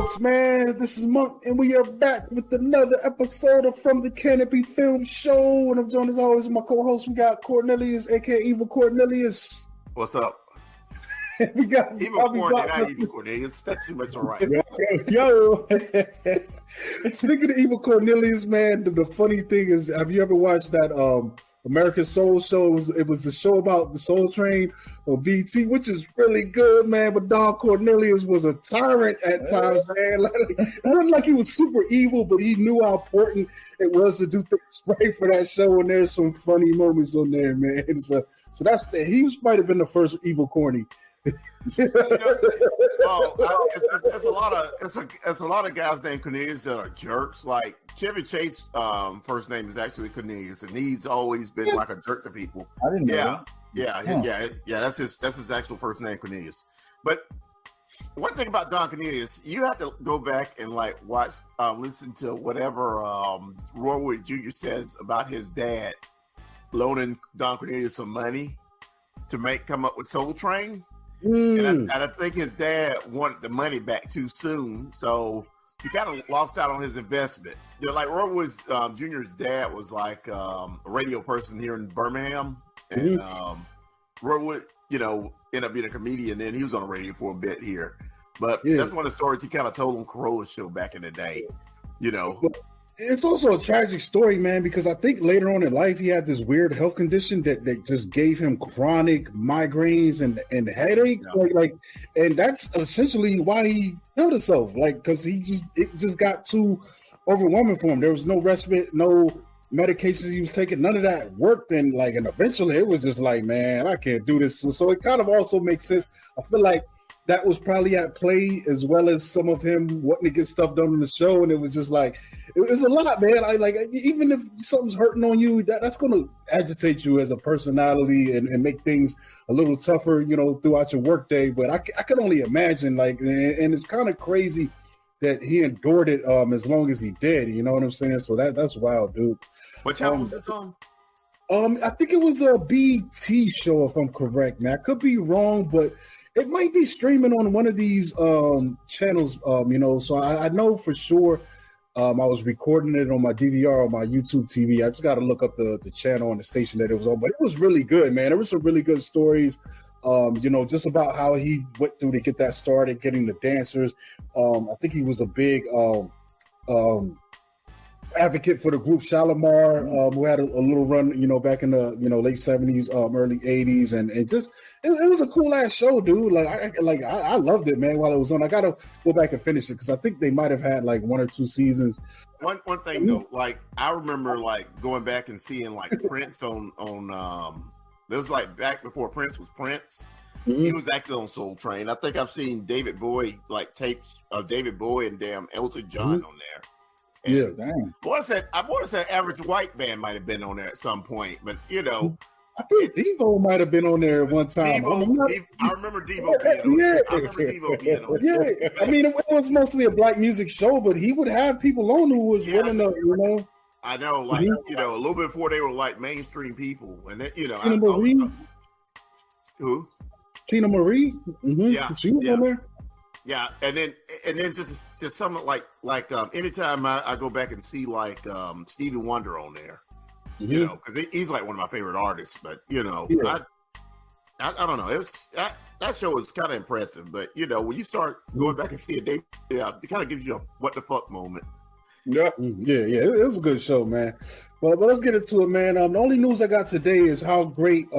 folks, man. This is Monk, and we are back with another episode of From the Canopy Film Show. And I'm joined as always with my co-host. We got Cornelius, aka Evil Cornelius. What's up? We got Evil Cornelius, not Evil Cornelius. That's too much, all right. Yo. Speaking of Evil Cornelius, man, the funny thing is, have you ever watched that American Soul Show? It was the show about the Soul Train on BT, which is really good, man. But Don Cornelius was a tyrant at times, man. It wasn't like he was super evil, but he knew how important it was to do things right for that show. And there's some funny moments on there, man. So that's might have been the first evil corny. It's a lot of guys named Cornelius that are jerks. Like Chevy Chase, first name is actually Cornelius, and he's always been like a jerk to people. I didn't know. Yeah. That's his actual first name, Cornelius. But one thing about Don Cornelius, you have to go back and like watch, listen to whatever Roy Wood Jr. says about his dad loaning Don Cornelius some money to come up with Soul Train. And I think his dad wanted the money back too soon, so he kind of lost out on his investment. You know, like Roy Wood Jr.'s dad was like a radio person here in Birmingham, and Roy Wood, ended up being a comedian. Then he was on the radio for a bit here, but that's one of the stories he kind of told on Corolla show back in the day. It's also a tragic story, man, because I think later on in life he had this weird health condition that just gave him chronic migraines and headaches, and that's essentially why he killed himself, because it just got too overwhelming for him. There was no respite, no medications he was taking, none of that worked, and eventually it was just like, man, I can't do this. So it kind of also makes sense. I feel like that was probably at play, as well as some of him wanting to get stuff done on the show. And it was just like, it was a lot, man. Even if something's hurting on you, that's going to agitate you as a personality and make things a little tougher, throughout your workday. But I can only imagine, and it's kind of crazy that he endured it as long as he did. You know what I'm saying? So that's wild, dude. What channel was this on? I think it was a BT show, if I'm correct, man. I could be wrong, but it might be streaming on one of these channels, so I know for sure. I was recording it on my DVR on my YouTube TV. I just got to look up the channel and the station that it was on, but it was really good, man. There were some really good stories, just about how he went through to get that started, getting the dancers. I think he was a big advocate for the group Shalimar, who had a little run, back in the late 70s, early 80s, and just it was a cool ass show, dude. I loved it, man. While it was on, I gotta go back and finish it because I think they might have had one or two seasons. One thing though, I remember going back and seeing Prince on this was back before Prince was Prince. He was actually on Soul Train. I think I've seen David Bowie tapes of David Bowie and Elton John on there. And dang. I want to say Average White Band might have been on there at some point, but I think Devo might have been on there at one time. I remember Devo being on there. I remember Devo being on there. Yeah, I mean, it was mostly a black music show, but he would have people on who was willing to, I know, a little bit before they were mainstream people, and then Tina Marie. Who? Tina Marie. Mm-hmm. Yeah, she was on there. Yeah, and then just something anytime I go back and see Stevie Wonder on there, because he's one of my favorite artists. But I don't know. It was that show was kind of impressive. But when you start going back and see it, it kind of gives you a what the fuck moment. Yeah. It was a good show, man. But let's get into it, man. The only news I got today is how great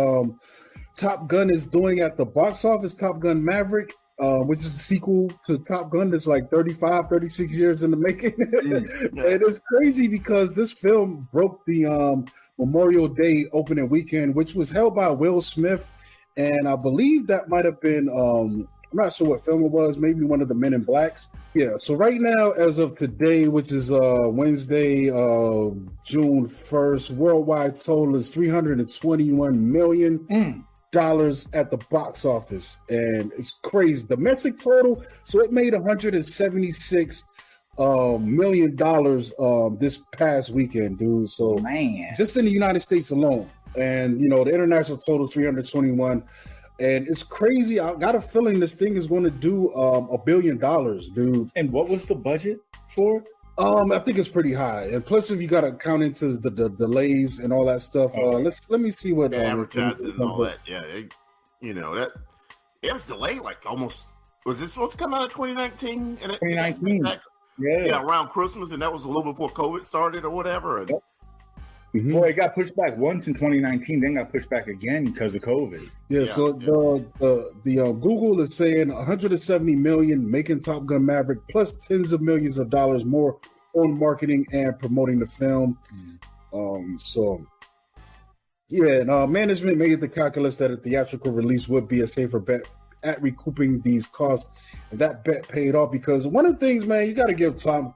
Top Gun is doing at the box office. Top Gun Maverick. Which is a sequel to Top Gun that's 35, 36 years in the making. And it's crazy because this film broke the Memorial Day opening weekend, which was held by Will Smith. And I believe that might have been, I'm not sure what film it was, maybe one of the Men in Blacks. Yeah, so right now, as of today, which is Wednesday, June 1st, worldwide total is $321 million. At the box office, and it's crazy. Domestic total, so it made $176 $1,000,000 this past weekend, dude. So man, just in the United States alone, and the international total is 321. and it's crazy. I got a feeling this thing is going to do $1 billion, dude. And what was the budget for? I think it's pretty high, and plus if you got to count into the delays and all that stuff. Let me see what advertising and all that. Yeah, that it was delayed like almost. Was it supposed to come out in 2019? 2019. Yeah, around Christmas, and that was a little before COVID started or whatever. And, Well, it got pushed back once in 2019, then got pushed back again because of COVID. The Google is saying 170 million making Top Gun Maverick plus tens of millions of dollars more on marketing and promoting the film. Management made the calculus that a theatrical release would be a safer bet at recouping these costs, and that bet paid off because one of the things, man, you got to give Tom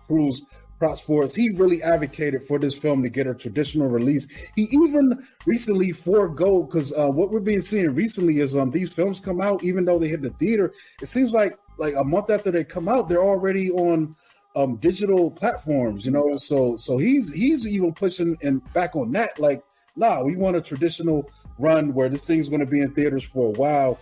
Cruise props for is he really advocated for this film to get a traditional release. He even recently forego, because what we're being seeing recently is these films come out, even though they hit the theater, it seems like a month after they come out, they're already on digital platforms, so he's even pushing and back on that, like, nah, we want a traditional run where this thing's going to be in theaters for a while,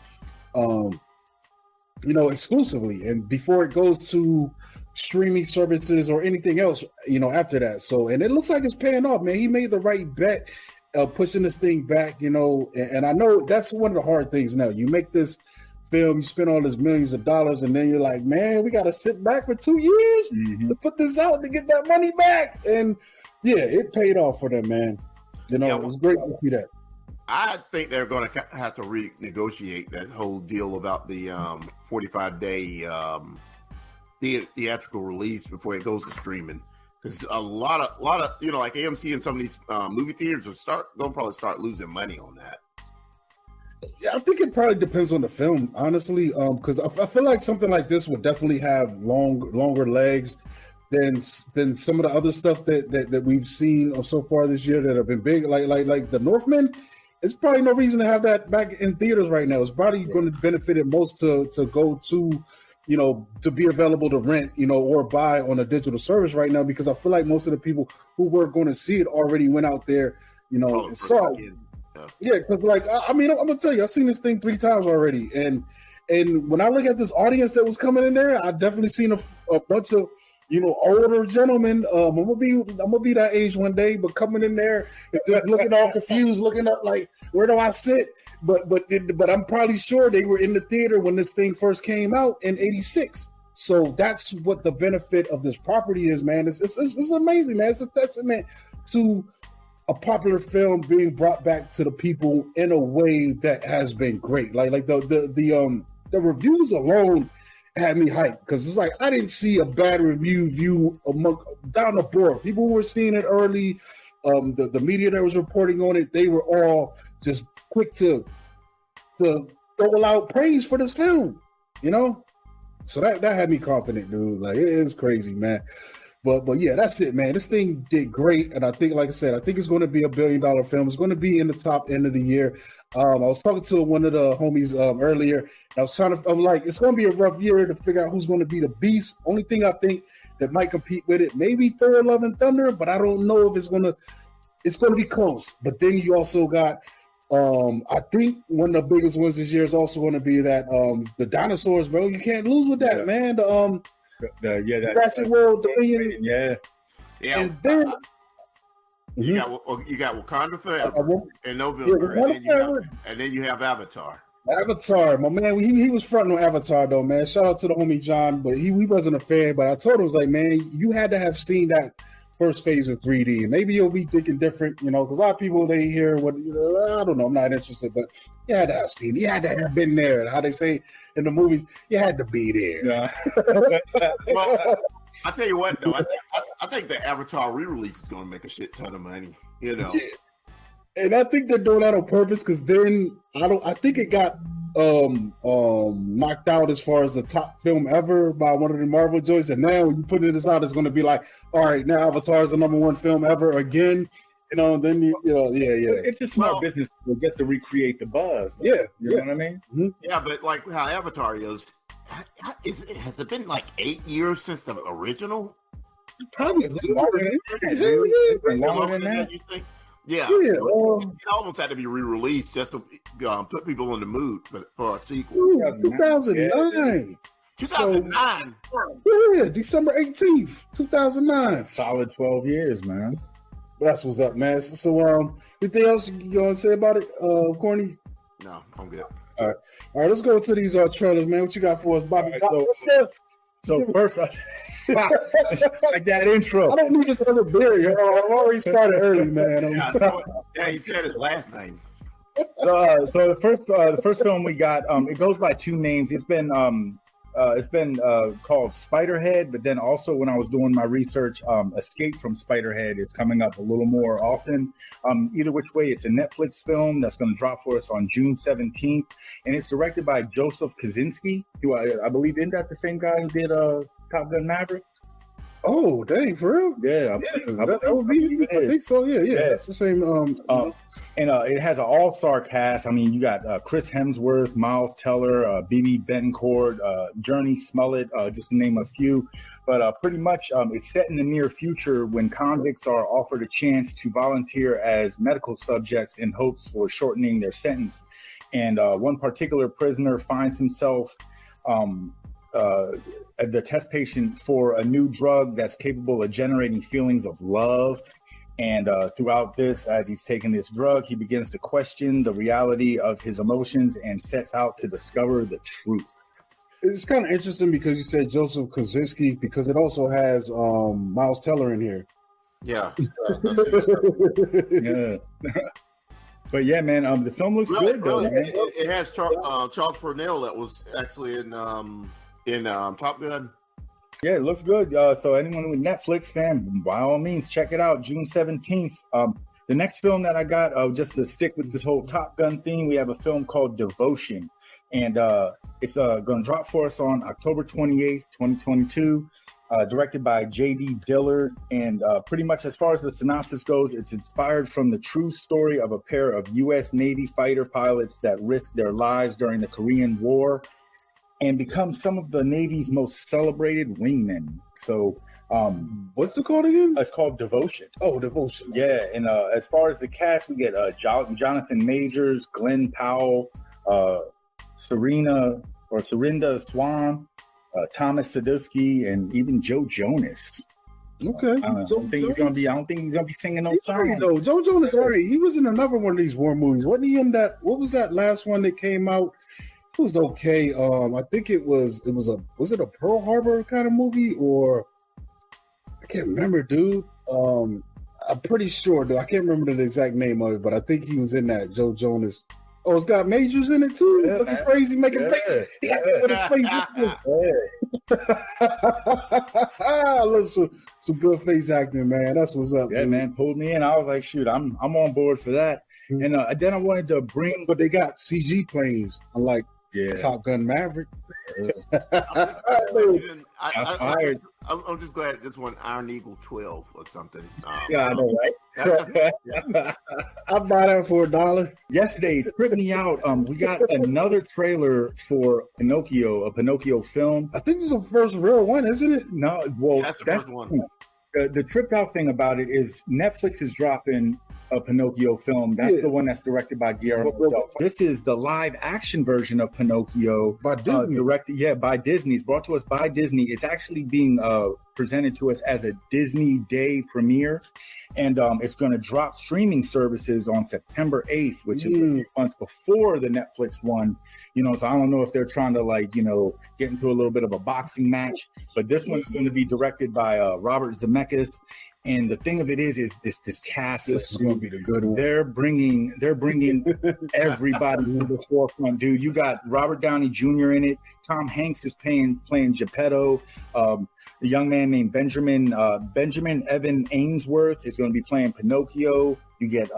exclusively, and before it goes to streaming services or anything else, after that. So, and it looks like it's paying off, man. He made the right bet, pushing this thing back, and I know that's one of the hard things now. You make this film, you spend all this millions of dollars, and then you're like, man, we got to sit back for 2 years to put this out to get that money back. And yeah, it paid off for them, man. It was great to see that. I think they're going to have to renegotiate that whole deal about the 45-day theatrical release before it goes to streaming, because a lot of like AMC and some of these movie theaters they'll probably start losing money on that. Yeah, I think it probably depends on the film, honestly, because I feel like something like this would definitely have longer legs than some of the other stuff that we've seen so far this year that have been big, like The Northman. It's probably no reason to have that back in theaters right now. It's probably going to benefit it most to go to, to be available to rent, or buy on a digital service right now, because I feel like most of the people who were going to see it already went out there, and saw it. Yeah, because I'm gonna tell you, I've seen this thing 3 times already, and when I look at this audience that was coming in there, I definitely seen a bunch of older gentlemen. I'm gonna be that age one day, but coming in there and just looking all confused, looking up like, where do I sit? But I'm probably sure they were in the theater when this thing first came out in '86. So that's what the benefit of this property is, man. It's amazing, man. It's a testament to a popular film being brought back to the people in a way that has been great. Like the reviews alone had me hyped, because it's like I didn't see a bad review down the board. People were seeing it early. The media that was reporting on it, they were all just quick to throw out praise for this film, So that had me confident, dude. Like, it is crazy, man. But yeah, that's it, man. This thing did great, and I think, like I said, I think it's going to be $1 billion film. It's going to be in the top end of the year. I was talking to one of the homies earlier, and I'm like, it's going to be a rough year to figure out who's going to be the beast. Only thing I think that might compete with it, maybe Thor: Love and Thunder, but I don't know if it's going to be close. But then you also got, I think one of the biggest ones this year is also going to be that the dinosaurs, bro. You can't lose with that, man. Jurassic World Dominion. Yeah. And then you got Wakanda Forever in November, and then you have Avatar. Avatar, my man, he was fronting on Avatar though, man. Shout out to the homie John, but he wasn't a fan. But I told him, I was like, man, you had to have seen that first phase of 3D. Maybe you'll be thinking different, because a lot of people, they hear what, I don't know, I'm not interested, but you had to have seen it. You had to have been there. How they say in the movies, you had to be there. Yeah. Well, I tell you what, though, I think the Avatar re-release is going to make a shit ton of money, Yeah. And I think they're doing that on purpose, because then I think it got knocked out as far as the top film ever by one of the Marvel joints, and now when you put this out, it's going to be like, all right, now Avatar is the #1 film ever again. Then it's a smart business just to recreate the buzz. Though. Yeah, you know what I mean. Mm-hmm. Yeah, but like how Avatar is, has it been like 8 years since the original? Probably longer than that. You think? Yeah, Yeah, it almost had to be re-released just to put people in the mood for a sequel. 2009. 2009. Yeah, December 18th, 2009. Solid 12 years, man. That's what's up, man. So, anything else you want to say about it, Corny? No, I'm good. All right, let's go to these trailers, man. What you got for us, Bobby? Right, so first, like that intro. I don't need this other beer, yo. I've already started early, man. Yeah, he said his last name. So the first film we got, it goes by two names. It's been called Spiderhead, but then also when I was doing my research, Escape from Spiderhead is coming up a little more often. Either which way, it's a Netflix film that's going to drop for us on June 17th, and it's directed by Joseph Kosinski, who I believe isn't that the same guy who did Top Gun Maverick? Oh, dang, for real? Yeah, that would be. I think so. Yeah. It's the same. And it has an all-star cast. I mean, you got Chris Hemsworth, Miles Teller, Bibi Betancourt, Journey Smollett, just to name a few. But pretty much, it's set in the near future when convicts are offered a chance to volunteer as medical subjects in hopes for shortening their sentence. And one particular prisoner finds himself the test patient for a new drug that's capable of generating feelings of love. And throughout this, as he's taking this drug, he begins to question the reality of his emotions and sets out to discover the truth. It's kind of interesting because you said Joseph Kosinski, because it also has Miles Teller in here. Yeah. Yeah. But yeah, man, the film looks good. Really, though, man. it has Charles Purnell that was actually in Top Gun. Yeah, it looks good. So anyone with Netflix, man, by all means, check it out. June 17th. The next film that I got, just to stick with this whole Top Gun theme, we have a film called Devotion. And it's going to drop for us on October 28th, 2022. Directed by J.D. Dillard. And pretty much as far as the synopsis goes, it's inspired from the true story of a pair of U.S. Navy fighter pilots that risked their lives during the Korean War and become some of the Navy's most celebrated wingmen. So, what's it called again? It's called Devotion. Oh, Devotion. Yeah, and as far as the cast, we get Jonathan Majors, Glenn Powell, Serinda Swan, Thomas Sadusky, and even Joe Jonas. Okay. I don't think he's gonna be singing no songs. No, Joe Jonas already. He was in another one of these war movies. Wasn't he in that? What was that last one that came out? It was okay. I think was it a Pearl Harbor kind of movie, or I can't remember, dude. I'm pretty sure, dude. I can't remember the exact name of it, but I think he was in that. Joe Jonas. Oh, it's got Majors in it too. Yeah, looking crazy, making faces. Yeah, with his face. I love some good face acting, man. That's what's up. Yeah, dude. man, pulled me in. I was like, shoot, I'm on board for that. Mm-hmm. And then I wanted to bring, But they got CG planes, unlike Top Gun Maverick. I'm just glad this one Iron Eagle 12 or something. Yeah, I know, right? I'll buy that for $1. Yesterday, trip me out. We got another trailer for Pinocchio, a Pinocchio film. I think this is the first real one, isn't it? No, well, that's the first one. The tripped out thing about it is Netflix is dropping a Pinocchio film. That's the one that's directed by Guillermo del Toro. This is the live action version of Pinocchio, by Disney. Directed, by Disney. It's brought to us by Disney. It's actually being presented to us as a Disney Day premiere, and it's going to drop streaming services on September 8th, which is a few months before the Netflix one. So I don't know if they're trying to get into a little bit of a boxing match, but this one's going to be directed by Robert Zemeckis. And the thing of it is this cast. This is going to be the good one. They're bringing everybody to the forefront, dude. You got Robert Downey Jr. in it. Tom Hanks is playing Geppetto. A young man named Benjamin Evan Ainsworth is going to be playing Pinocchio. You get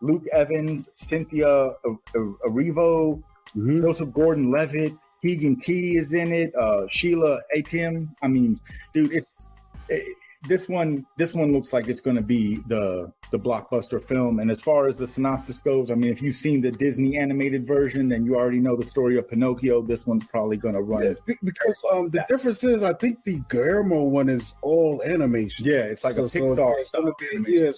Luke Evans, Cynthia Erivo, Joseph Gordon-Levitt, Keegan Key is in it. Sheila Akim. I mean, dude, This one looks like it's going to be the the blockbuster film. And as far as the synopsis goes, I mean, if you've seen the Disney animated version, then you already know the story of Pinocchio. This one's probably going to run. Yeah, because the difference is, I think the Guillermo one is all animation. Yeah, it's like a Pixar. It's going to be a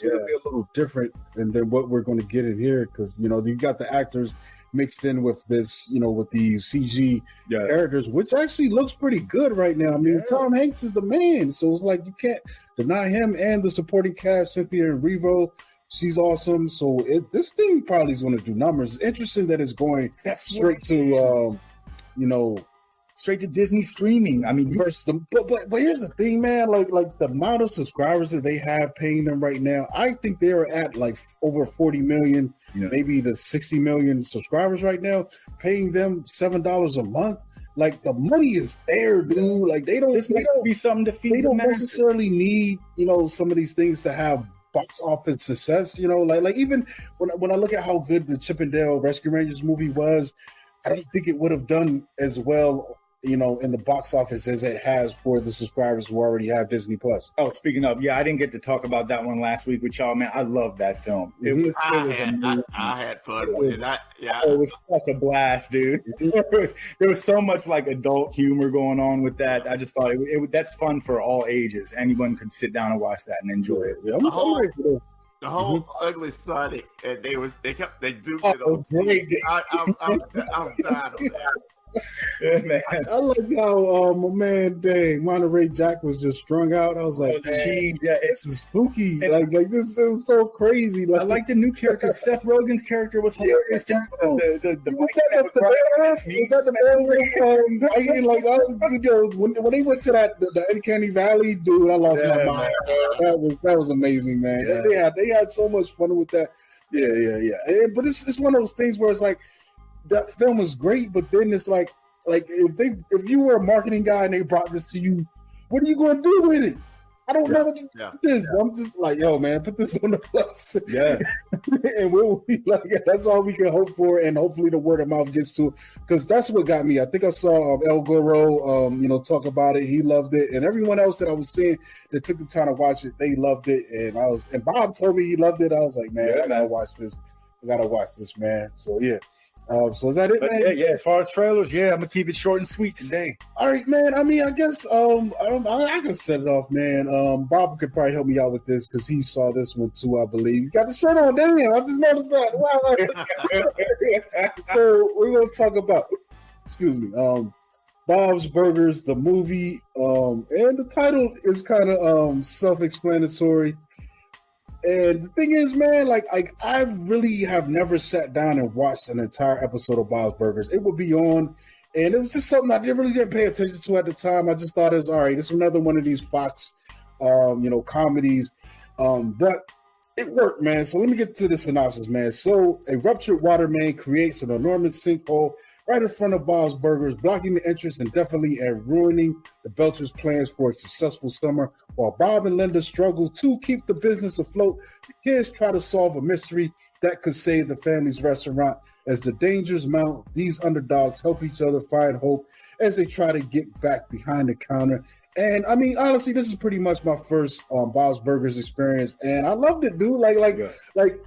little different than what we're going to get in here, because, you got the actors mixed in with this, with the CG characters, which actually looks pretty good right now. I mean, Tom Hanks is the man, so it's like you can't deny him, and the supporting cast, Cynthia Erivo, she's awesome. So this thing probably is going to do numbers. It's interesting that it's going straight to, straight to Disney streaming. I mean, but here's the thing, man. Like the amount of subscribers that they have paying them right now, I think they're at like over 40 million, maybe the 60 million subscribers right now, paying them $7 a month. Like, the money is there, dude. Like, they don't be something to feed. They don't necessarily need, some of these things to have box office success. Like even when I look at how good the Chip and Dale Rescue Rangers movie was, I don't think it would have done as well, in the box office as it has for the subscribers who already have Disney Plus. Oh, speaking of, I didn't get to talk about that one last week with y'all, man. I love that film. I had fun with it. It was such a blast, dude. There was so much like adult humor going on with that. I just thought that's fun for all ages. Anyone could sit down and watch that and enjoy it. Yeah, the whole Ugly Sonic, and they zoomed it on. Great. I was tired of that. Yeah, man. I like how my man Monterey Jack was just strung out. I was like, this is spooky. And like this is so crazy. I like the new character. Seth Rogen's character was hilarious. Was that the when they went to the Uncanny Valley, dude, I lost my mind. That was amazing, man. Yeah. They had so much fun with that. Yeah. But it's one of those things where it's like, that film was great, but then it's like if you were a marketing guy and they brought this to you, what are you going to do with it? I don't know what to do with this. I'm just like, yo, man, put this on the plus. Yeah. And we'll be like, that's all we can hope for, and hopefully the word of mouth gets to it, because that's what got me. I think I saw El Goro, talk about it. He loved it, and everyone else that I was seeing that took the time to watch it, they loved it. And Bob told me he loved it. I was like, man, I gotta watch this. Man. So yeah. So is that it, man? Yeah. As far as trailers, I'm gonna keep it short and sweet today. All right, man. I mean, I guess I can set it off, man. Bob could probably help me out with this because he saw this one too, I believe. You got the shirt on, damn! I just noticed that. Wow. So we're gonna talk about, Bob's Burgers, the movie, and the title is kind of self-explanatory. And the thing is, man, like I really have never sat down and watched an entire episode of Bob's Burgers. It would be on, and it was just something I really didn't pay attention to at the time. I just thought it was all right. It's another one of these Fox, comedies, but it worked, man. So let me get to the synopsis, man. So a ruptured water main creates an enormous sinkhole right in front of Bob's Burgers, blocking the entrance indefinitely and ruining the Belchers' plans for a successful summer. While Bob and Linda struggle to keep the business afloat, the kids try to solve a mystery that could save the family's restaurant. As the dangers mount, these underdogs help each other find hope as they try to get back behind the counter. And I mean, honestly, this is pretty much my first Bob's Burgers experience, and I loved it, dude. Like.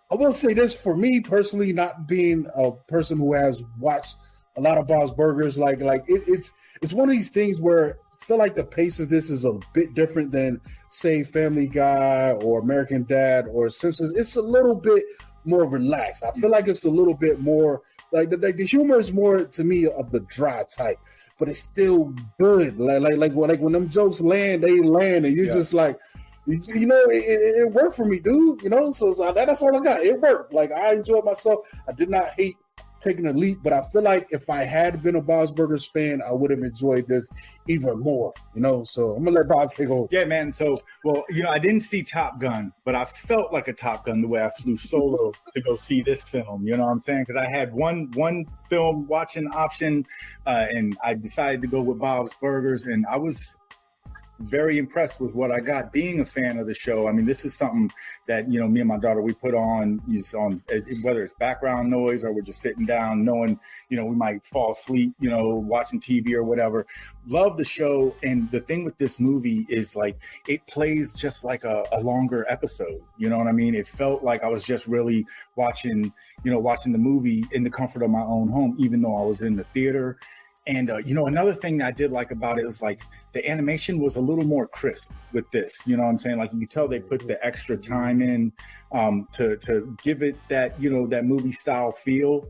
I will say this, for me personally, not being a person who has watched a lot of Bob's Burgers, it's one of these things where I feel like the pace of this is a bit different than, say, Family Guy or American Dad or Simpsons. It's a little bit more relaxed. I feel like it's a little bit more like the humor is more to me of the dry type, but it's still good. Like when them jokes land, they land, and you're just like. It worked for me, dude. So that's all I got. It worked. Like, I enjoyed myself. I did not hate taking a leap, but I feel like if I had been a Bob's Burgers fan, I would have enjoyed this even more. So I'm gonna let Bob take over. Yeah, man. So, I didn't see Top Gun, but I felt like a Top Gun the way I flew solo to go see this film. You know what I'm saying? Because I had one film watching option, and I decided to go with Bob's Burgers, and I was very impressed with what I got being a fan of the show. I mean, this is something that, you know, me and my daughter, we put on whether it's background noise or we're just sitting down knowing, you know, we might fall asleep, you know, watching TV or whatever. Love the show. And the thing with this movie is like, it plays just like a longer episode. You know what I mean? It felt like I was just really watching the movie in the comfort of my own home, even though I was in the theater. And, you know, another thing I did like about it is like the animation was a little more crisp with this. You know what I'm saying? Like you can tell they put the extra time in to give it that, you know, that movie style feel.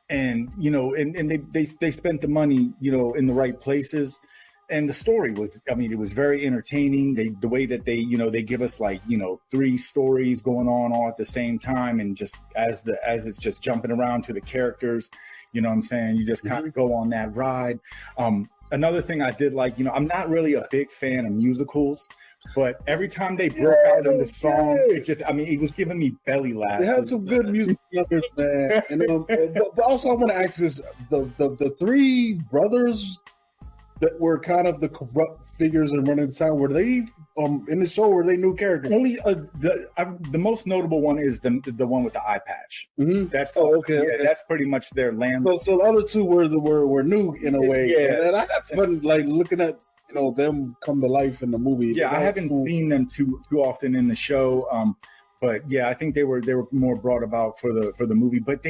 And, you know, and they spent the money, you know, in the right places. And the story was, I mean, it was very entertaining. The way that they give us like, you know, 3 stories going on all at the same time. And just as it's just jumping around to the characters, you know what I'm saying? You just kind of go on that ride. Another thing I did like, you know, I'm not really a big fan of musicals, but every time they broke out in the song, it was giving me belly laughs. It had some good music numbers, man. And, but also I want to ask this, the 3 brothers that were kind of the corrupt figures and running the town, were they in the show, were they new characters? Only the most notable one is the one with the eye patch. Mm-hmm. That's okay. Yeah, that's pretty much their land. So the other 2 were new in a way. Yeah, and I had fun like looking at, you know, them come to life in the movie. Yeah, I haven't seen them too often in the show, but yeah, I think they were more brought about for the movie, but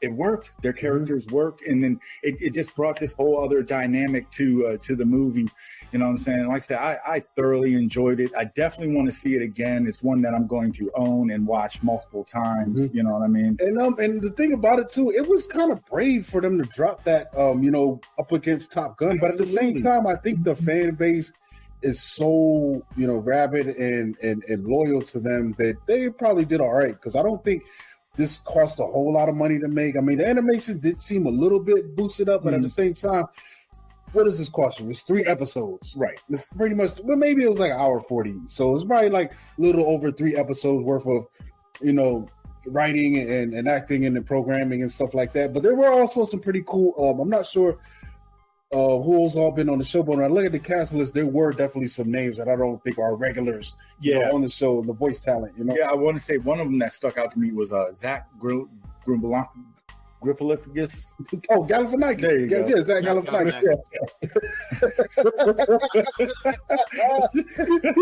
it worked. Their characters worked, and then it just brought this whole other dynamic to the movie. You know what I'm saying? Like I said, I thoroughly enjoyed it. I definitely want to see it again. It's one that I'm going to own and watch multiple times. Mm-hmm. You know what I mean? And the thing about it too, it was kind of brave for them to drop that, you know, up against Top Gun. But at the same time, I think the fan base is so, you know, rabid and loyal to them that they probably did all right. Because I don't think this cost a whole lot of money to make. I mean, the animation did seem a little bit boosted up, but at the same time, what does this cost you? It's 3 episodes. Right. This is pretty much, well, maybe it was like an hour 40. So it's probably like a little over 3 episodes worth of, you know, writing and acting and the programming and stuff like that. But there were also some pretty cool, I'm not sure who's all been on the show, but when I look at the cast list, there were definitely some names that I don't think are regulars on the show, the voice talent, you know? Yeah, I want to say one of them that stuck out to me was Zach Galifianakis. Oh, Galifianakis. There you go. Yeah, Zach Galifianakis.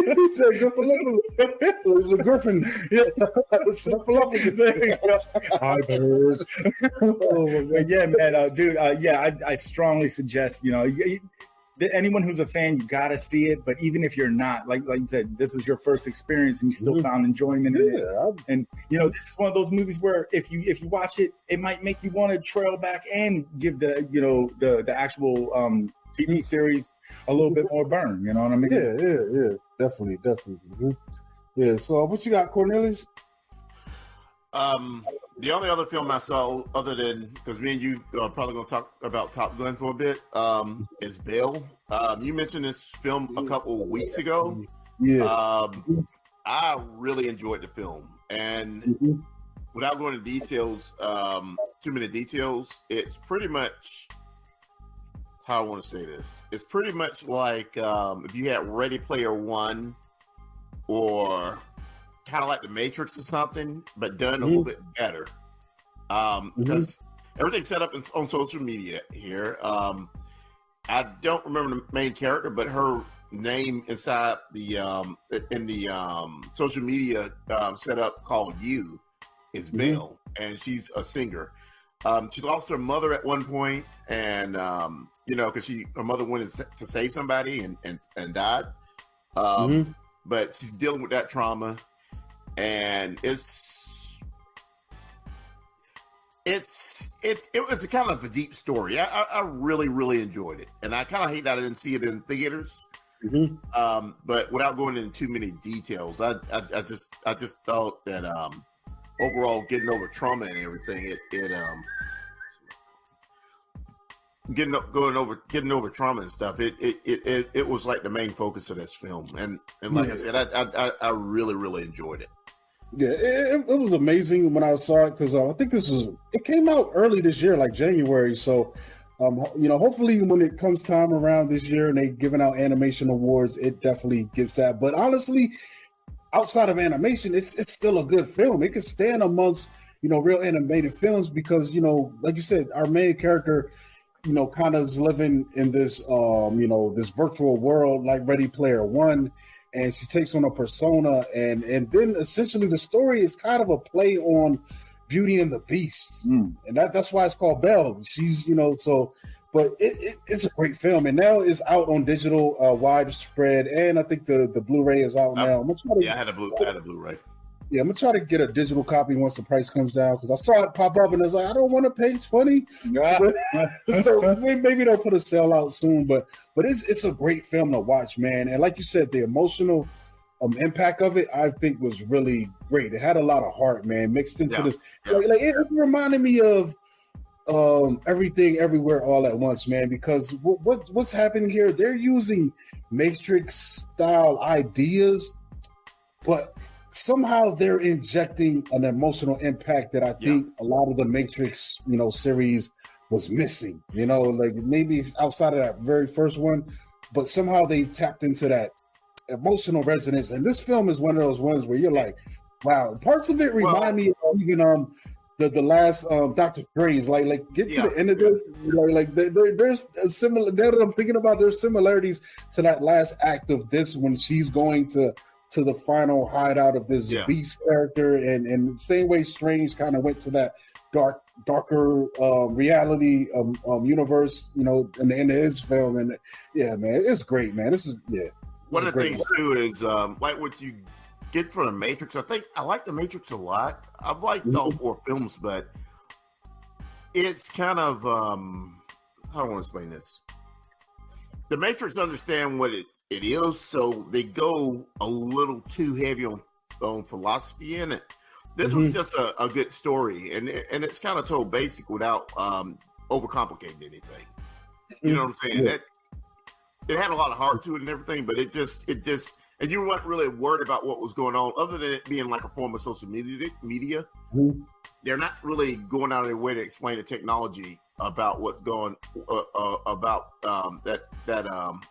He said Griffin. Yeah. Hi, birds. Yeah, man, dude. I strongly suggest, you know, anyone who's a fan, you gotta see it. But even if you're not, like you said, this is your first experience and you still found enjoyment in it. And you know, this is one of those movies where if you watch it, it might make you want to trail back and give the actual TV series a little bit more burn. You know what I mean? Yeah. Definitely. Mm-hmm. Yeah. So what you got, Cornelius? The only other film I saw, other than, because me and you are probably going to talk about Top Gun for a bit, is Bill. You mentioned this film a couple of weeks ago. Yeah. I really enjoyed the film. And without going into details, too many details, it's pretty much, how I want to say this. It's pretty much like if you had Ready Player One or kind of like The Matrix or something, but done a little bit better. Because everything's set up on social media here. I don't remember the main character, but her name inside the social media setup called You is Belle, and she's a singer. She lost her mother at one point, and you know, because her mother went to save somebody and died. But she's dealing with that trauma. And it was a kind of a deep story. I really, really enjoyed it. And I kind of hate that I didn't see it in theaters. But without going into too many details, I just thought that overall getting over trauma and everything, getting over trauma and stuff, it was like the main focus of this film. And like I said, I really, really enjoyed it. Yeah, it was amazing when I saw it because I think it came out early this year, like January. So Hopefully when it comes time around this year and they giving out animation awards, it definitely gets that. But honestly, outside of animation, it's still a good film. It could stand amongst, real animated films because, like you said, our main character, kind of is living in this, this virtual world like Ready Player One, and she takes on a persona, and then essentially the story is kind of a play on Beauty and the Beast, and that's why it's called Belle. She's, but it's a great film, and now it's out on digital, widespread, and I think the Blu-ray is out now. I had a Blu-ray. Yeah, I'm gonna try to get a digital copy once the price comes down because I saw it pop up and I was like, I don't want to pay $20. So maybe they'll put a sale out soon, but it's a great film to watch, man. And like you said, the emotional impact of it, I think, was really great. It had a lot of heart, man, mixed into this. Like it reminded me of Everything Everywhere All at Once, man, because what's happening here, they're using Matrix style ideas, but somehow they're injecting an emotional impact that I think a lot of the Matrix, series was missing. Like maybe it's outside of that very first one, but somehow they tapped into that emotional resonance. And this film is one of those ones where you're like, wow. Parts of it remind me of even the last Doctor Strange. Like get to the end of this, there's a similar. Now that I'm thinking about, there's similarities to that last act of this when she's going to the final hideout of this Beast character, and the same way Strange kind of went to that darker reality universe, in the end of his film. And man, it's great, man. This is one of the things too is like what you get from the Matrix. I like the Matrix a lot. I've liked all 4 films, but it's kind of how do I want to explain this? The Matrix understand what it is, so they go a little too heavy on philosophy in it. This was just a good story, and it's kind of told basic without overcomplicating anything. You know what I'm saying? That it had a lot of heart to it and everything, but it just and you weren't really worried about what was going on, other than it being like a form of social media. They're not really going out of their way to explain the technology about what's going about that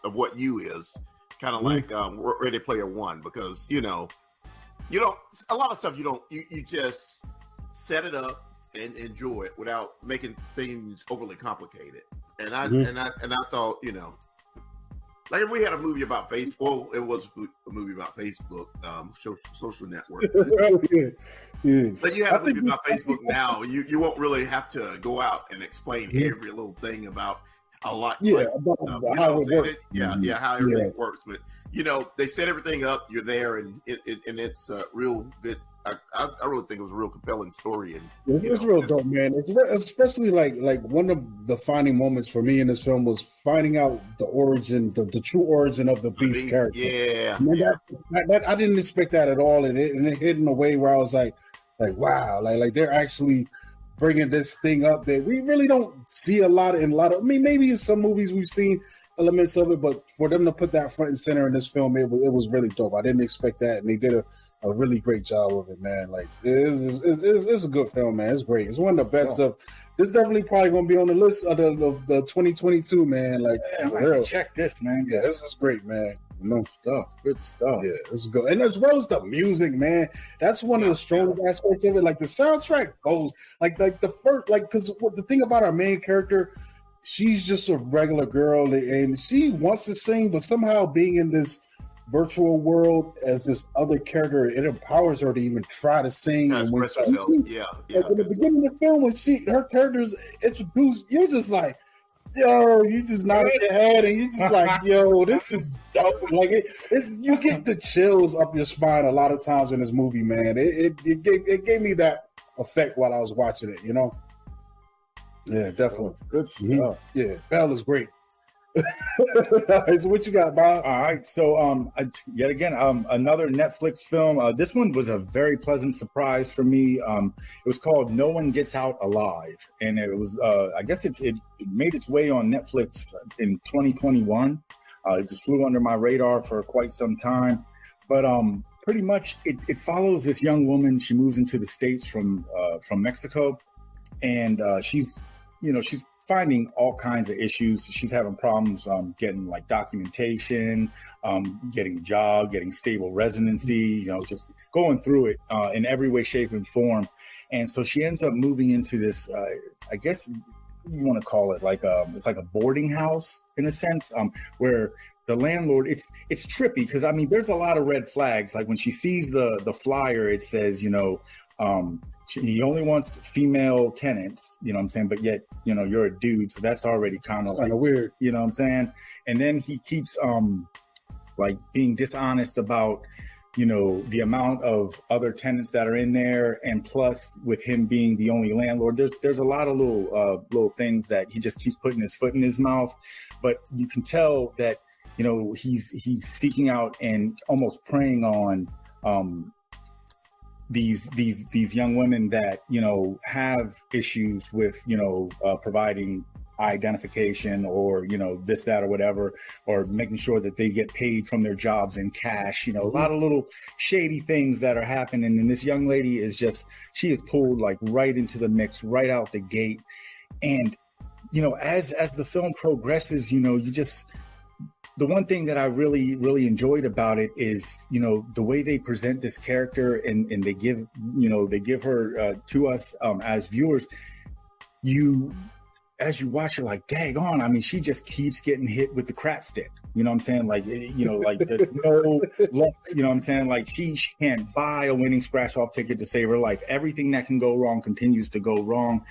of what you is. Kind of like Ready Player One, because you don't a lot of stuff you just set it up and enjoy it without making things overly complicated. And I thought, like if we had a movie about Facebook, it was a movie about Facebook, social network. But you have a movie about Facebook now, you won't really have to go out and explain every little thing about a lot. About how it works. How everything works. But they set everything up. You're there, and it's real good. I really think it was a real compelling story, and it's real dope, man. Especially like one of the defining moments for me in this film was finding out the origin, the true origin of the Beast character. That I didn't expect that at all, and it hit in a way where I was like wow, like they're actually bringing this thing up that we really don't see a lot of. I mean, maybe in some movies we've seen elements of it, but for them to put that front and center in this film, it was really dope. I didn't expect that, and they did a really great job of it, man. Like it's a good film, man. It's great. It's one of the best of. This definitely probably gonna be on the list of the 2022, man. Like, check this, man. Yeah, this is great, man. Good stuff. Yeah, this is good, and as well as the music, man. That's one of the strongest aspects of it. Like the soundtrack goes, like the first, because the thing about our main character, she's just a regular girl, and she wants to sing, but somehow being in this virtual world as this other character, it empowers her to even try to sing. And when express herself. At the beginning of the film, when her character's introduced, you're just like, yo, you just nod your head and you just like, yo, this is dope. Like it's you get the chills up your spine a lot of times in this movie, man. It gave me that effect while I was watching it, Yeah, definitely. Good stuff. Yeah, Belle is great. All right, so what you got, Bob? All right, so yet again, another Netflix film. This one was a very pleasant surprise for me. It was called No One Gets Out Alive, and it was I guess it made its way on Netflix in 2021. It just flew under my radar for quite some time, but pretty much it follows this young woman. She moves into the States from Mexico, and she's finding all kinds of issues. She's having problems getting like documentation, getting a job, getting stable residency, just going through it in every way, shape, and form. And so she ends up moving into this, I guess you want to call it like it's like a boarding house in a sense, where the landlord, it's trippy because I mean there's a lot of red flags. Like when she sees the flyer, it says, he only wants female tenants, you know what I'm saying? But yet, you're a dude, so that's already kind of like weird, you know what I'm saying? And then he keeps like being dishonest about the amount of other tenants that are in there, and plus with him being the only landlord, there's a lot of little things that he just keeps putting his foot in his mouth. But you can tell that he's seeking out and almost preying on these young women that have issues with providing identification or this, that, or whatever, or making sure that they get paid from their jobs in cash. A lot of little shady things that are happening, and this young lady she is pulled like right into the mix right out the gate. And as the film progresses, the one thing that I really, really enjoyed about it is, the way they present this character and they give her to us as viewers. As you watch her, like, dang on, I mean, she just keeps getting hit with the crap stick. You know what I'm saying? Like, like there's no luck, you know what I'm saying? Like she can't buy a winning scratch off ticket to save her life. Everything that can go wrong continues to go wrong.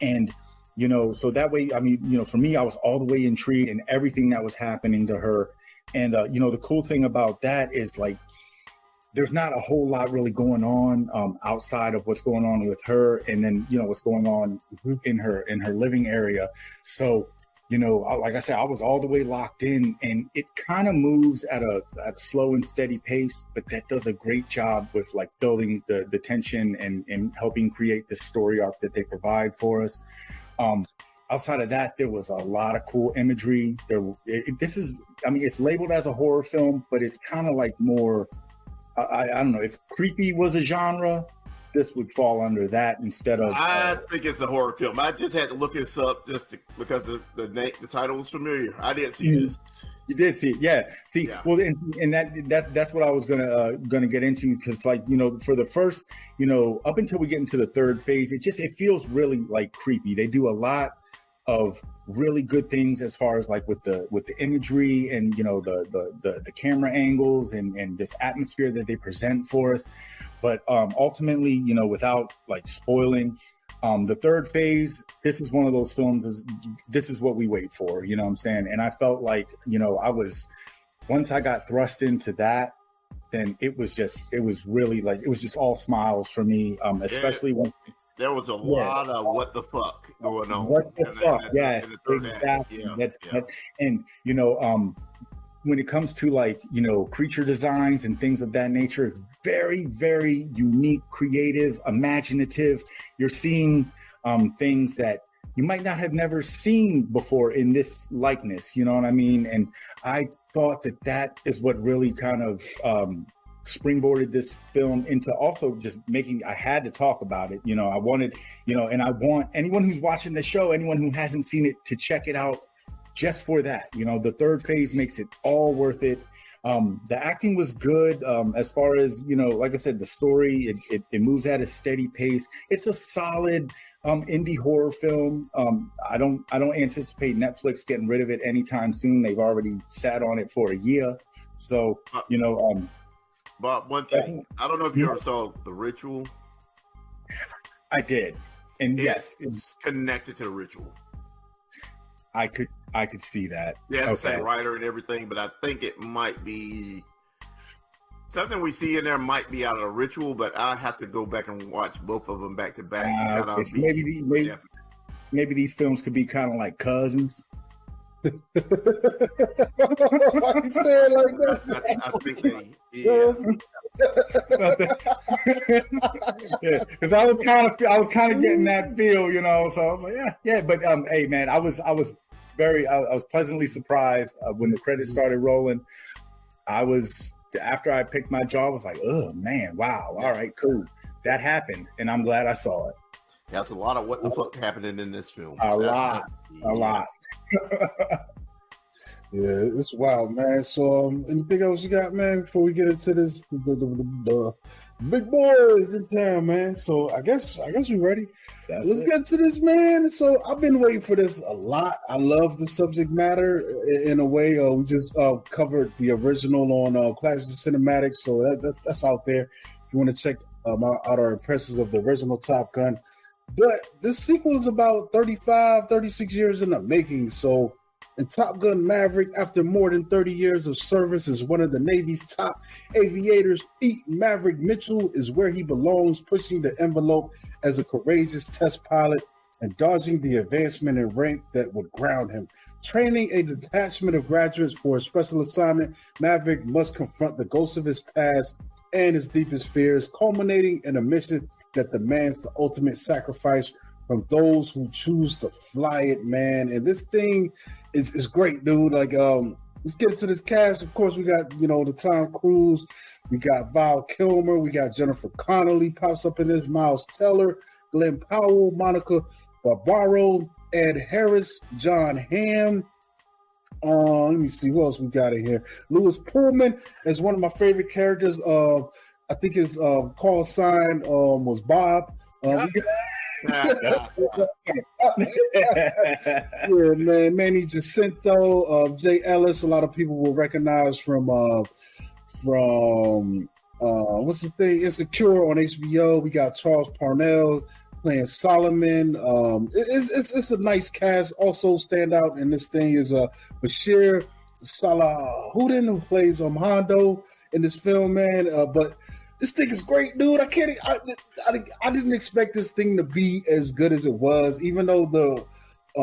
And, so that way, I mean, for me, I was all the way intrigued in everything that was happening to her. And, the cool thing about that is like, there's not a whole lot really going on outside of what's going on with her, and then what's going on in her living area. So like I said, I was all the way locked in, and it kind of moves at a slow and steady pace, but that does a great job with like building the tension and helping create the story arc that they provide for us. Outside of that, there was a lot of cool imagery. It's labeled as a horror film, but it's kind of like more. I don't know if creepy was a genre, this would fall under that instead of. I think it's a horror film. I just had to look this up because the title was familiar. I didn't see this. You did see it, yeah. See, yeah. Well, and that's what I was gonna get into, because like for the first up until we get into the third phase, it feels really like creepy. They do a lot of really good things as far as like with the imagery and the camera angles and this atmosphere that they present for us. But ultimately, without like spoiling, the third phase, this is one of those films, this is what we wait for, you know what I'm saying? And I felt like, once I got thrust into that, then it was really like, it was just all smiles for me, especially when there was a lot of what the fuck going on. What the fuck? Yes, exactly. And when it comes to like creature designs and things of that nature, very, very unique, creative, imaginative. You're seeing things that you might not have never seen before in this likeness. You know what I mean? And I thought that is what really kind of springboarded this film into also just I had to talk about it. I wanted, and I want anyone who's watching the show, anyone who hasn't seen it, to check it out just for that. The third phase makes it all worth it. The acting was good. As far as, like I said, the story, it moves at a steady pace. It's a solid indie horror film. I don't anticipate Netflix getting rid of it anytime soon. They've already sat on it for a year. So, But one thing, I don't know if you ever saw The Ritual. I did. And yes, it's connected to The Ritual. I could see that. Yeah, it's the same writer and everything, but I think it might be something we see in there might be out of The Ritual, but I have to go back and watch both of them back to back. Maybe these films could be kind of like cousins. Why you say it like that? I think they. Yeah, because I was kind of getting that feel, So I was like, yeah. But hey, man, I was pleasantly surprised when the credits started rolling. After I picked my jaw, I was like, oh man, wow, all right, cool, that happened, and I'm glad I saw it. That's a lot of what the fuck happening in this film. A lot. Yeah, it's wild, man. So, anything else you got, man? Before we get into this, the big boys in town, man. So, I guess we're ready. Let's get to this, man. So, I've been waiting for this a lot. I love the subject matter in a way. We just covered the original on Classic Cinematics, so that's out there. If you want to check out our impressions of the original Top Gun. But this sequel is about 35, 36 years in the making. So, and Top Gun Maverick, after more than 30 years of service as one of the Navy's top aviators, Pete Maverick Mitchell is where he belongs, pushing the envelope as a courageous test pilot and dodging the advancement in rank that would ground him. Training a detachment of graduates for a special assignment, Maverick must confront the ghosts of his past and his deepest fears, culminating in a mission that demands the ultimate sacrifice from those who choose to fly it, man. And this thing is great, dude. Like, let's get into this cast. Of course, we got, the Tom Cruise. We got Val Kilmer. We got Jennifer Connelly pops up in this. Miles Teller, Glenn Powell, Monica Barbaro, Ed Harris, John Hamm. Let me see who else we got in here. Lewis Pullman is one of my favorite characters. I think his call sign was Bob. Yeah, man, Manny Jacinto, Jay Ellis. A lot of people will recognize from what's his thing, Insecure on HBO. We got Charles Parnell playing Solomon. It's a nice cast. Also stand out in this thing is Bashir Salahuddin, who plays Hondo in this film, man. But this thing is great, dude. I didn't expect this thing to be as good as it was, even though the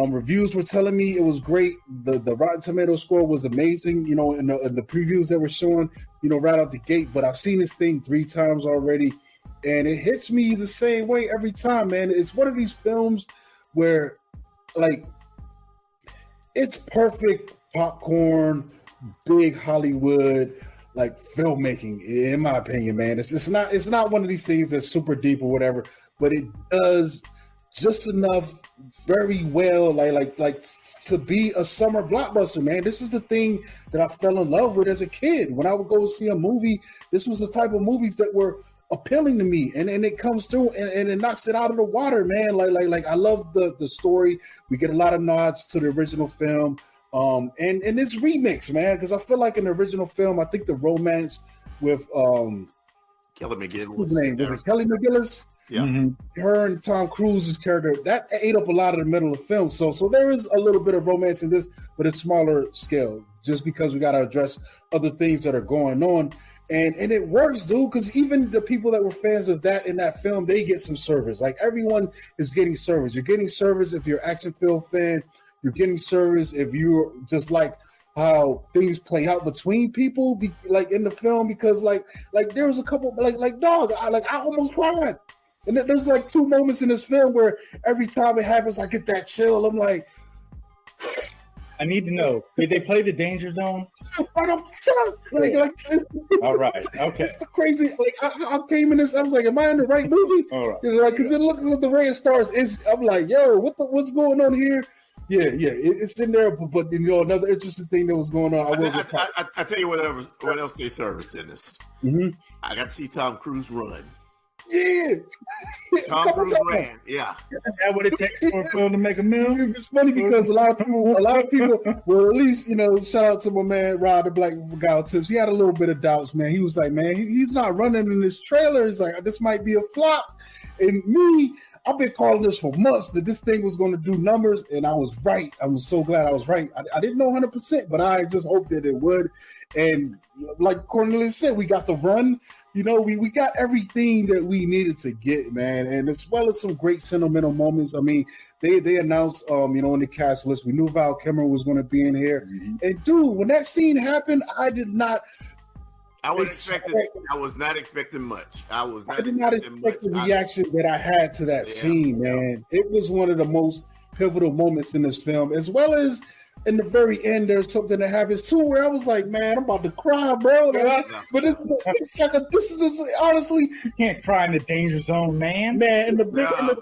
reviews were telling me it was great. The Rotten Tomato score was amazing, in the previews that were showing, right out the gate. But I've seen this thing 3 times already, and it hits me the same way every time, man. It's one of these films where, like, it's perfect popcorn, big Hollywood, like, filmmaking, in my opinion, man. It's not one of these things that's super deep or whatever, but it does just enough very well, like to be a summer blockbuster, man. This is the thing that I fell in love with as a kid. When I would go see a movie, this was the type of movies that were appealing to me, and it comes through and it knocks it out of the water, man. Like I love the story. We get a lot of nods to the original film. And this remix, man, because I feel like in the original film, I think the romance with Kelly McGillis. What's his name? Was it Kelly McGillis? Yeah. Mm-hmm. Her and Tom Cruise's character, that ate up a lot of the middle of the film. So there is a little bit of romance in this, but it's smaller scale, just because we got to address other things that are going on. And it works, dude, because even the people that were fans of that in that film, they get some service. Like, everyone is getting service. You're getting service if you're an action film fan. You're getting service if you're just like how things play out between people, like in the film, because like there was a couple like dog, I almost cried, and there's like 2 moments in this film where every time it happens, I get that chill. I'm like, I need to know, did they play the Danger Zone? Right off the top. All right, okay. It's the crazy. Like I came in this, I was like, am I in the right movie? All right. Like, because it looks like the way it starts. I'm like, yo, what's going on here? Yeah, it's in there, but another interesting thing that was going on. I tell you what else they service in this. Mm-hmm. I got to see Tom Cruise run. Yeah, Tom Cruise ran. Yeah, is that what it takes for a film to make a million? It's funny because a lot of people, well, at least shout out to my man Rod, the Black Guy Tips. He had a little bit of doubts, man. He was like, man, he's not running in this trailer. He's like, this might be a flop. And me, I've been calling this for months that this thing was going to do numbers, and I was right. I was so glad I was right. I didn't know 100%, but I just hoped that it would. And like Cornelius said, we got the run. We got everything that we needed to get, man, and as well as some great sentimental moments. I mean, they announced, in the cast list, we knew Val Kilmer was going to be in here. Mm-hmm. And dude, when that scene happened, I was not expecting much. I did not expect the reaction that I had to that scene, man. It was one of the most pivotal moments in this film, as well as in the very end, there's something that happens too where I was like, man, I'm about to cry, bro. But it's like this is just, honestly, you can't cry in the danger zone, man. Man, in the Bob,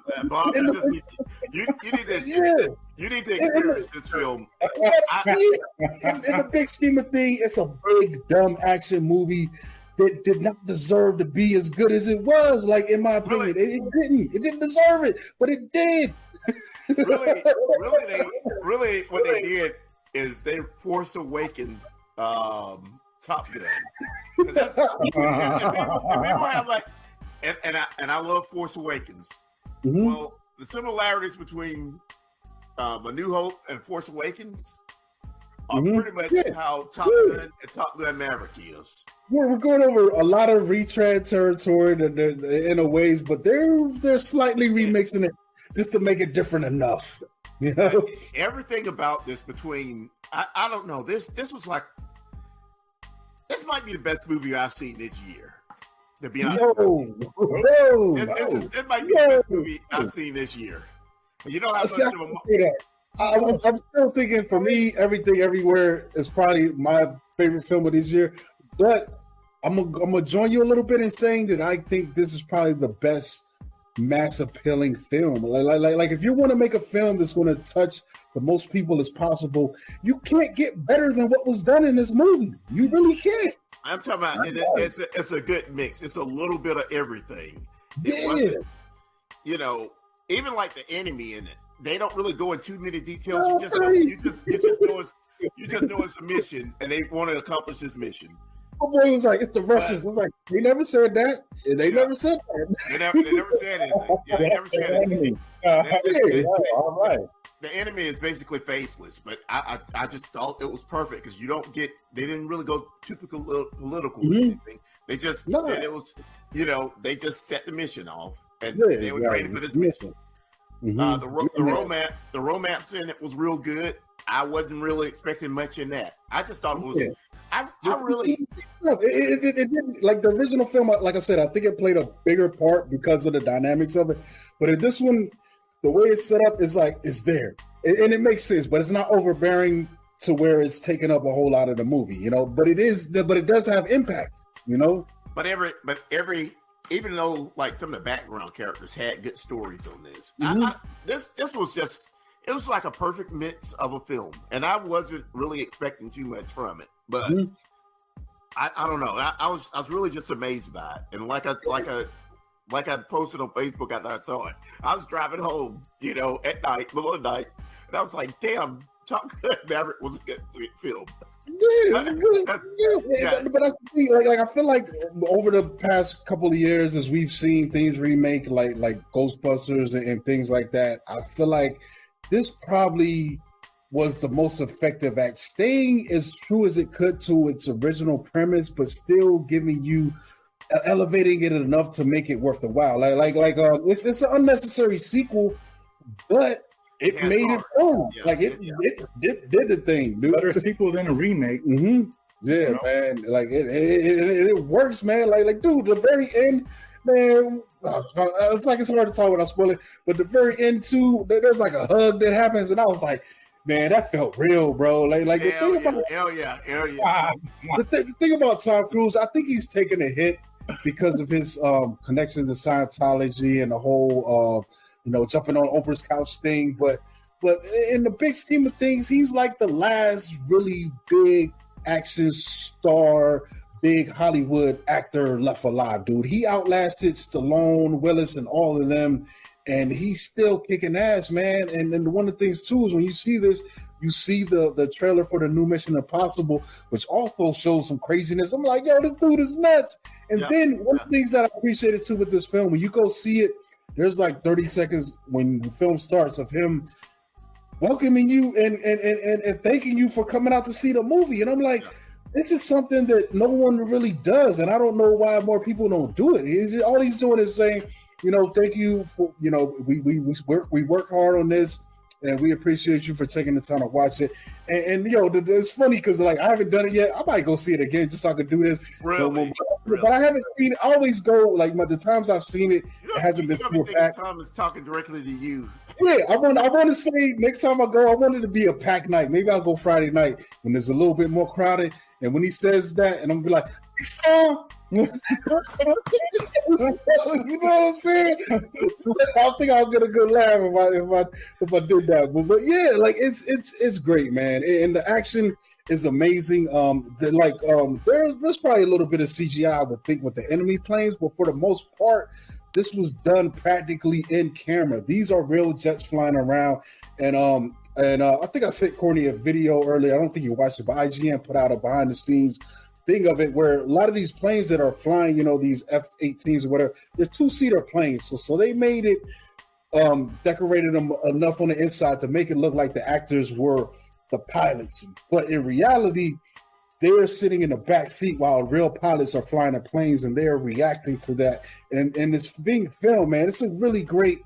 you need to experience this film. In the big scheme of things, it's a big dumb action movie that did not deserve to be as good as it was. Like, in my opinion, it didn't deserve it, but it did. Really, what they did is they Force Awakened Top Gun. That's, and people have like, and I love Force Awakens. Mm-hmm. Well, the similarities between A New Hope and Force Awakens are pretty much how Top Gun and Top Gun Maverick is. We're going over a lot of retread territory in a ways, but they're slightly remixing it just to make it different enough. You know, everything about this between I don't know, this was like, this might be the best movie I've seen this year, to be honest. It might be the best movie I've seen this year. You know how much of I'm still thinking, for me, Everything Everywhere is probably my favorite film of this year, but I'm gonna join you a little bit in saying that I think this is probably the best mass appealing film. Like if you want to make a film that's going to touch the most people as possible, you can't get better than what was done in this movie. You really can't. I'm talking about it's a good mix. It's a little bit of everything. You know, even like the enemy in it, they don't really go in too many details. You just know it's a mission, and they want to accomplish this mission. My boy was like, it's the Russians. I was like, they never said that. They never said that. They never said anything. Yeah, they never said anything. All right. The enemy is basically faceless, but I just thought it was perfect because they didn't really go typical political or anything. They just said it was, they just set the mission off, and they were training for this mission. The romance in it was real good. I wasn't really expecting much in that. I just thought it was. I really. It didn't, like the original film. Like I said, I think it played a bigger part because of the dynamics of it. But in this one, the way it's set up is like it's there, and it makes sense. But it's not overbearing to where it's taking up a whole lot of the movie, But it is. But it does have impact, But every. Even though like some of the background characters had good stories on this, this was just. It was like a perfect mix of a film, and I wasn't really expecting too much from it. But I don't know. I was really just amazed by it, and like I posted on Facebook after I saw it. I was driving home, at night, middle of the night, and I was like, "Damn, Top Gun Maverick was a good film." But that's the thing. Like I feel like over the past couple of years, as we've seen things remake, like Ghostbusters and things like that, I feel like this probably was the most effective at staying as true as it could to its original premise, but still giving you, elevating it enough to make it worth the while. It's an unnecessary sequel, but it made it fun. It did the thing, dude. Better sequel than a remake. Yeah, man. Like it works, man. Like, dude, the very end. Man, it's like it's hard to talk without spoiling, but the very end too, there's like a hug that happens, and I was like, man, that felt real, bro. Like the thing about the thing about Tom Cruise, I think he's taking a hit because of his connection to Scientology and the whole jumping on Oprah's couch thing. But in the big scheme of things, he's like the last really big action star, big Hollywood actor left alive, dude. He outlasted Stallone, Willis, and all of them, and he's still kicking ass, man. And then one of the things too is when you see this, you see the trailer for the new Mission Impossible, which also shows some craziness. I'm like, yo, this dude is nuts. And then one of the things that I appreciated too with this film, when you go see it, there's like 30 seconds when the film starts of him welcoming you and thanking you for coming out to see the movie. And I'm like, this is something that no one really does, and I don't know why more people don't do it. All he's doing is saying, thank you for, we work hard on this, and we appreciate you for taking the time to watch it. And it's funny because like I haven't done it yet. I might go see it again just so I could do this. Really? But I haven't seen it. I always go like the times I've seen it, it hasn't been too packed. Tom is talking directly to you. Yeah, I want to say next time I go, I want it to be a packed night. Maybe I'll go Friday night when there's a little bit more crowded. And when he says that, and I'm gonna be like, "Song," you know what I'm saying? So I think I'll get a good laugh if I did that. But yeah, like it's great, man, and the action is amazing. There's probably a little bit of CGI, I would think, with the enemy planes, but for the most part, this was done practically in camera. These are real jets flying around, and I think I sent Courtney a video earlier. I don't think you watched it, but IGN put out a behind the scenes thing of it where a lot of these planes that are flying, these F-18s or whatever, they're two-seater planes. So they made it, decorated them enough on the inside to make it look like the actors were the pilots. But in reality, they're sitting in the back seat while real pilots are flying the planes, and they're reacting to that. And it's being filmed, man. It's a really great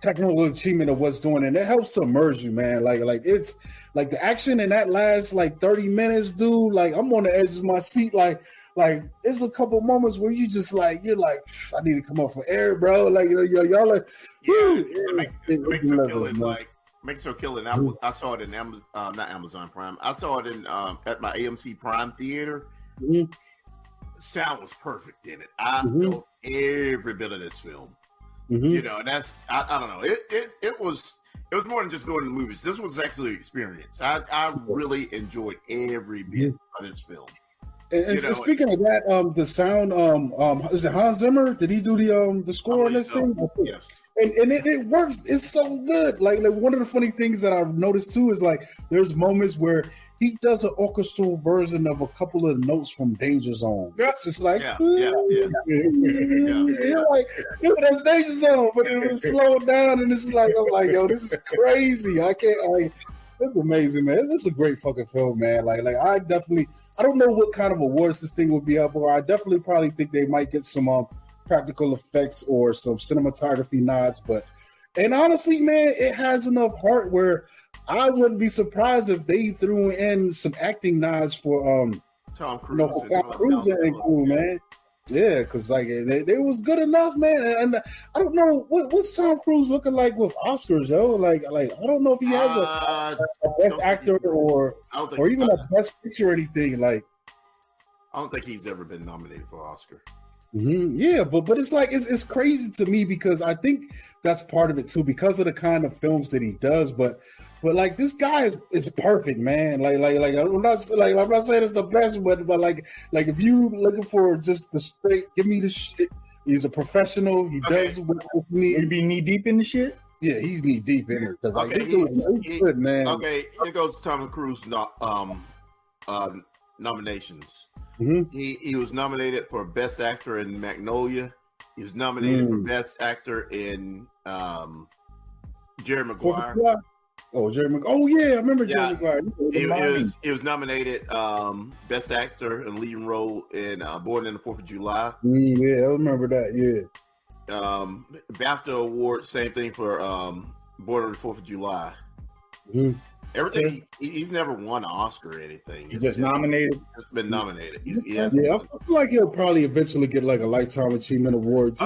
technical achievement of what's doing, and it helps to immerse you, man. Like it's like the action in that last 30 minutes, dude. Like I'm on the edge of my seat, like there's a couple moments where you're like, I need to come up for air, bro. Like y'all like, makes her killing. I saw it in Amazon, not Amazon Prime. I saw it in at my AMC Prime theater. Mm-hmm. Sound was perfect in it. I felt every bit of this film. Mm-hmm. And that's I don't know. It was more than just going to the movies. This was actually an experience. I really enjoyed every bit of this film. And speaking of that, the sound, is it Hans Zimmer? Did he do the score on this thing? Yes. And it works. It's so good. Like one of the funny things that I've noticed too is there's moments where he does an orchestral version of a couple of notes from Danger Zone. That's just like, yeah. Like, that's Danger Zone, but it was slowed down, and it's like, I'm like, yo, this is crazy. I can't. It's amazing, man. It's a great fucking film, man. Like I don't know what kind of awards this thing would be up for. I definitely probably think they might get some practical effects or some cinematography nods, and honestly, man, it has enough heart where I wouldn't be surprised if they threw in some acting nods for Tom Cruise. Tom Cruise and cool, man. Yeah, because they was good enough, man. And I don't know what's Tom Cruise looking like with Oscars, yo. Like I don't know if he has a best actor or even a best picture or anything. Like I don't think he's ever been nominated for an Oscar. Mm-hmm. Yeah, but it's like it's crazy to me because I think that's part of it too, because of the kind of films that he does. But like this guy is perfect, man. Like I'm not saying it's the best, but like if you looking for just the straight, give me the shit. He's a professional. He does what me. You be knee deep in the shit. Yeah, he's knee deep in it. He's good, man. Okay, here goes Tom Cruise nominations. Mm-hmm. He was nominated for Best Actor in Magnolia. He was nominated for Best Actor in Jerry Maguire. Jerry Maguire. Oh yeah, I remember Jerry Maguire. He was nominated Best Actor in leading role in Born on the 4th of July. Yeah, I remember that. Yeah. BAFTA award, same thing for Born on the 4th of July. Mm-hmm. Everything he's never won an Oscar or anything. He's just nominated. Just been nominated. I feel like he'll probably eventually get like a Lifetime Achievement Award.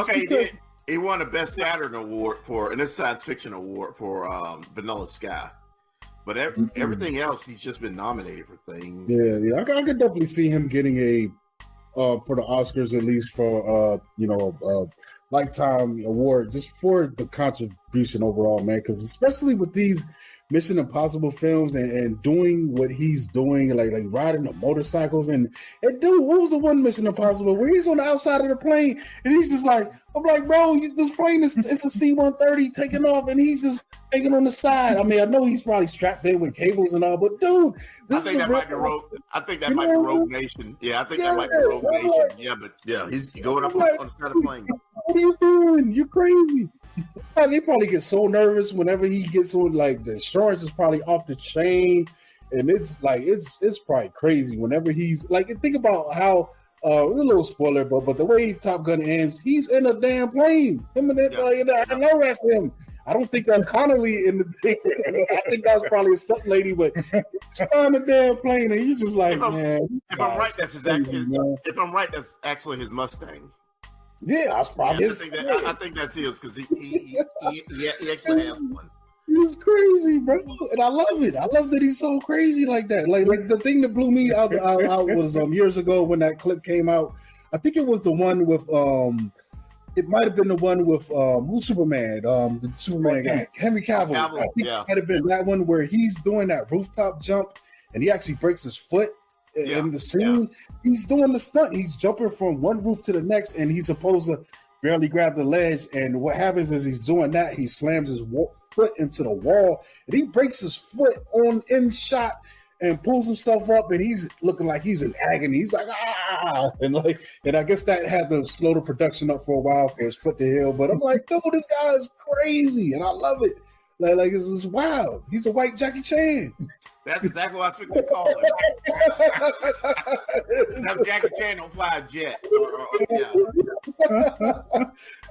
He won a Best Saturn Award and a science fiction award for Vanilla Sky. But everything else, he's just been nominated for things. Yeah. I could definitely see him getting a for the Oscars, at least for a Lifetime Award, just for the contribution overall, man. Because especially with these Mission Impossible films and doing what he's doing, like riding the motorcycles and dude, what was the one Mission Impossible where he's on the outside of the plane and he's just like, I'm like, bro, this plane it's a C-130 taking off and he's just hanging on the side. I mean, I know he's probably strapped in with cables and all, but dude, I think that might be Rogue Nation. Yeah, I think that might be Rogue Nation. Yeah, but yeah, he's going up on the side of the plane. What are you doing? You're crazy. He probably gets so nervous whenever he gets on, like the insurance is probably off the chain, and it's like it's probably crazy whenever he's like. Think about how a little spoiler, but the way Top Gun ends, he's in a damn plane. Him and I know that's him. I don't think that's Connolly in the thing. I think that's probably a stunt lady, but he's on the damn plane, and you're just like, if I'm right, that's actually his Mustang. Yeah, I was probably. I think that's his because he actually has one. He's crazy, bro, and I love it. I love that he's so crazy like that. Like the thing that blew me out was years ago when that clip came out. I think it was the one with it might have been the one with who's Superman, the Superman guy, Henry Cavill. I think it might have been that one where he's doing that rooftop jump and he actually breaks his foot in the scene. Yeah. He's doing the stunt. He's jumping from one roof to the next, and he's supposed to barely grab the ledge. And what happens is he's doing that. He slams his foot into the wall, and he breaks his foot in shot and pulls himself up, and he's looking like he's in agony. He's like, ah, and I guess that had to slow the production up for a while for his foot to heal. But I'm like, dude, this guy is crazy, and I love it. Like it's wild. He's a white Jackie Chan. That's exactly what I took to call him. Now Jackie Chan don't fly a jet.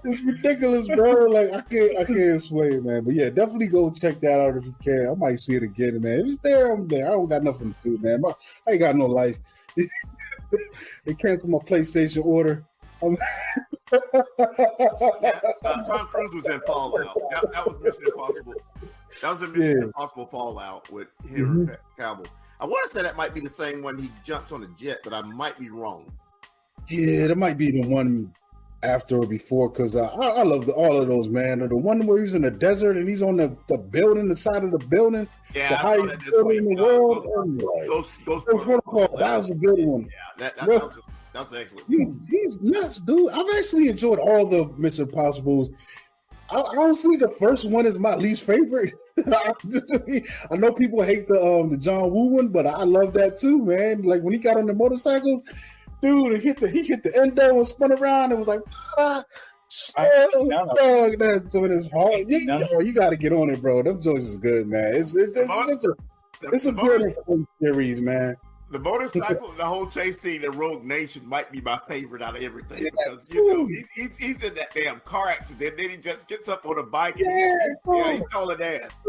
It's ridiculous, bro. Like I can't sway, man. But yeah, definitely go check that out if you can. I might see it again, man. If it's there, I'm there. I don't got nothing to do, man. I ain't got no life. They canceled my PlayStation order. Tom Cruise was in Fallout. That was Mission Impossible. That was a Mission Impossible Fallout with Henry Cavill. I want to say that might be the same one he jumps on a jet, but I might be wrong. Yeah, that might be the one after or before, because I love all of those, man. The one where he's in the desert and he's on the building, the side of the building, the highest building in the world. That was a good one. Yeah, that was excellent. He's nuts, dude. I've actually enjoyed all the Mission Impossibles. Honestly, the first one is my least favorite. I know people hate the John Woo one, but I love that too, man. Like when he got on the motorcycles, dude, he hit the endo and spun around and was like, so it is hard. You got to get on it, bro. Them joints is good, man. It's a good series, man. The motorcycle and the whole chase scene in Rogue Nation might be my favorite out of everything because he's in that damn car accident. Then he just gets up on a bike and he's hauling ass.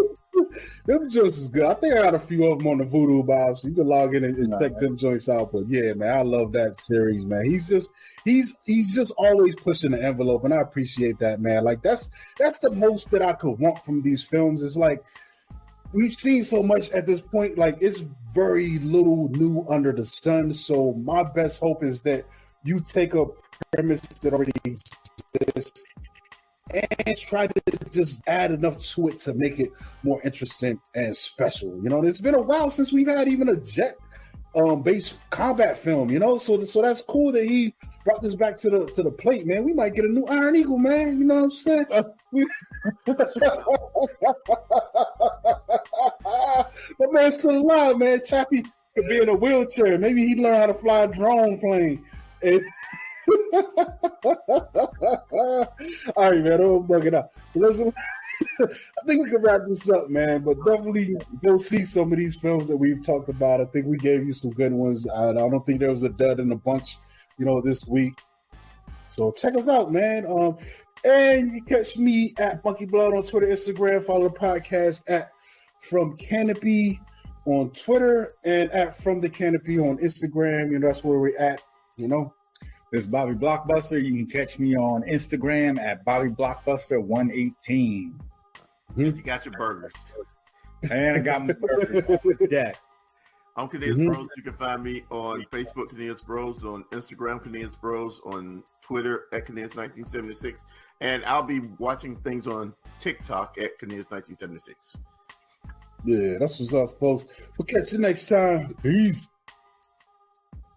Them joints is good. I think I got a few of them on the Voodoo Bob, so you can log in and check them joints out. But yeah, man, I love that series, man. He's just always pushing the envelope, and I appreciate that, man. Like that's the most that I could want from these films. It's like we've seen so much at this point. Like it's very little new under the sun. So my best hope is that you take a premise that already exists and try to just add enough to it to make it more interesting and special. You know, it's been a while since we've had even a jet based combat film, you know, so that's cool that he brought this back to the plate, man. We might get a new Iron Eagle, man. You know what I'm saying? My man's still alive, man. Chappie could be in a wheelchair. Maybe he'd learn how to fly a drone plane. All right, man. Don't bug it up. Listen, I think we can wrap this up, man. But definitely go see some of these films that we've talked about. I think we gave you some good ones. I don't think there was a dud in a bunch, this week. So check us out, man. And you catch me at Monkey Blood on Twitter, Instagram. Follow the podcast at From Canopy on Twitter and at From the Canopy on Instagram. That's where we're at. This is Bobby Blockbuster. You can catch me on Instagram at Bobby Blockbuster 118. You got your burgers. And I got my burgers on the deck. I'm Cornelius Bros. You can find me on Facebook, Cornelius Bros, on Instagram, Cornelius Bros, on Twitter at Cornelius1976. And I'll be watching things on TikTok at Cornelius1976. Yeah, that's what's up, folks. We'll catch you next time. Peace.